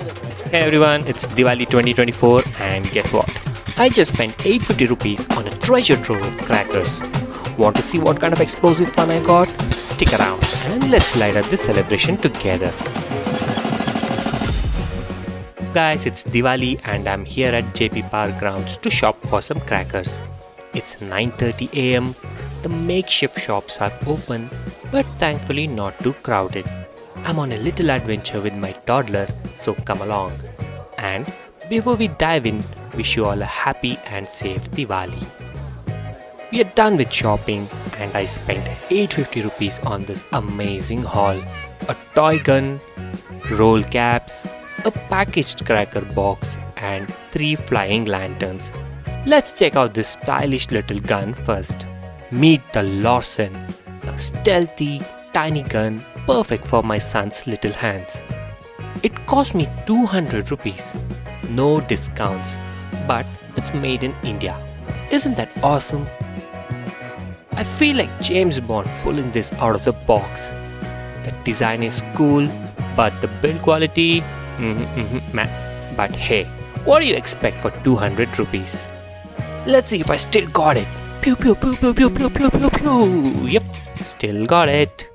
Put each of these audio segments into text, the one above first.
Hey everyone, it's Diwali 2024 and guess what? I just spent 850 rupees on a treasure trove of crackers. Want to see what kind of explosive fun I got? Stick around and let's light up this celebration together. Guys, it's Diwali and I'm here at JP Park grounds to shop for some crackers. It's 9:30 am. The makeshift shops are open, but thankfully not too crowded. I'm on a little adventure with my toddler, so come along. And before we dive in, wish you all a happy and safe Diwali. We are done with shopping and I spent 850 rupees on this amazing haul. A toy gun, roll caps, a packaged cracker box and 3 flying lanterns. Let's check out this stylish little gun first. Meet the Lawson, a stealthy, tiny gun perfect for my son's little hands. It cost me 200 rupees. No discounts, but it's made in India. Isn't that awesome? I feel like James Bond pulling this out of the box. The design is cool, but the build quality, man. But hey, what do you expect for 200 rupees? Let's see if I still got it. Pew pew pew pew pew pew pew pew pew. Yep, still got it.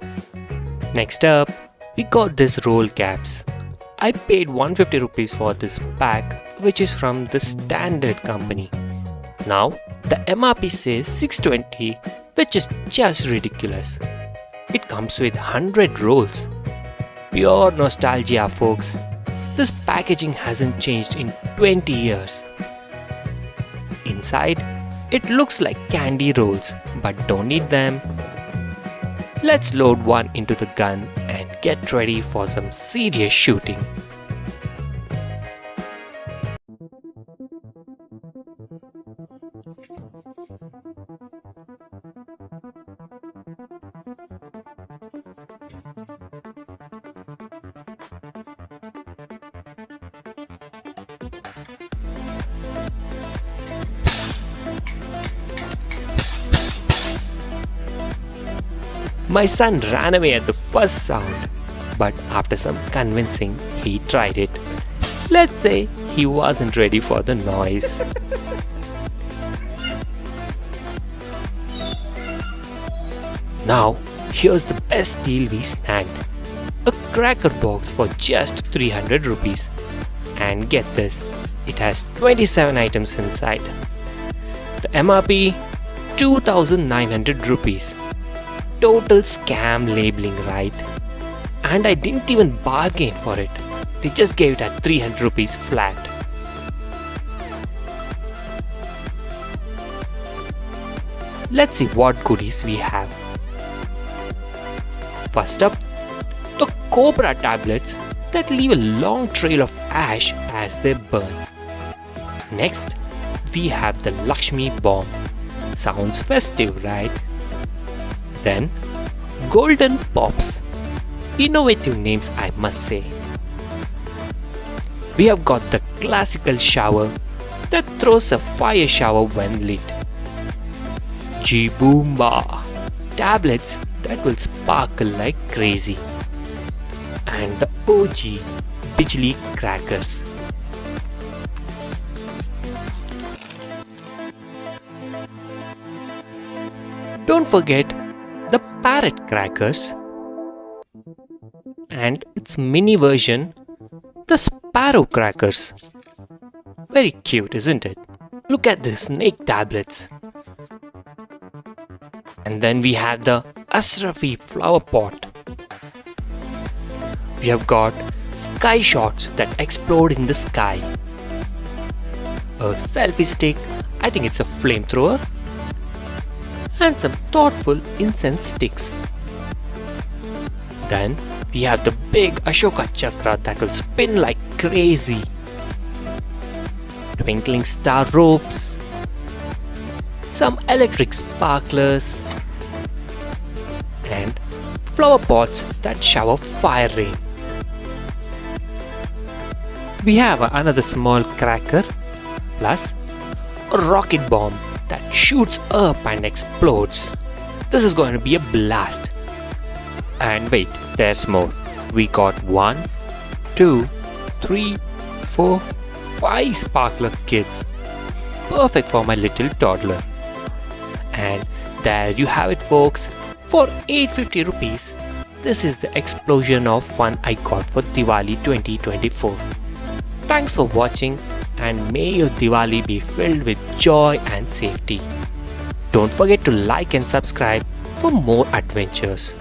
Next up, we got this roll caps. I paid 150 rupees for this pack, which is from the Standard company. Now, the MRP says 620, which is just ridiculous. It comes with 100 rolls. Pure nostalgia, folks. This packaging hasn't changed in 20 years. Inside, it looks like candy rolls, but don't need them. Let's load one into the gun and get ready for some serious shooting. My son ran away at the first sound, but after some convincing, he tried it. Let's say he wasn't ready for the noise. Now, here's the best deal we snagged. A cracker box for just 300 rupees. And get this, it has 27 items inside. The MRP 2,900 rupees. Total scam labeling, right? And I didn't even bargain for it. They just gave it at 300 rupees flat. Let's see what goodies we have. First up, the Cobra tablets that leave a long trail of ash as they burn. Next, we have the Lakshmi bomb. Sounds festive, right? Then, Golden Pops. Innovative names, I must say. We have got the classical shower that throws a fire shower when lit. G-Boomba. Tablets that will sparkle like crazy. And the OG Bijli crackers. Don't forget the parrot crackers and its mini version, the sparrow crackers. Very cute, isn't it? Look at the snake tablets. And then we have the Asrafi flower pot. We have got sky shots that explode in the sky. A selfie stick, I think it's a flamethrower. And some thoughtful incense sticks. Then we have the big Ashoka chakra that will spin like crazy. Twinkling star ropes. Some electric sparklers. And flower pots that shower fire rain. We have another small cracker plus a rocket bomb that shoots up and explodes. This is going to be a blast. And wait, there's more. We got 1, 2, 3, 4, 5 sparkler kits. Perfect for my little toddler. And there you have it, folks. For 850 rupees, this is the explosion of fun I got for Diwali 2024. Thanks for watching, and may your Diwali be filled with joy and safety. Don't forget to like and subscribe for more adventures.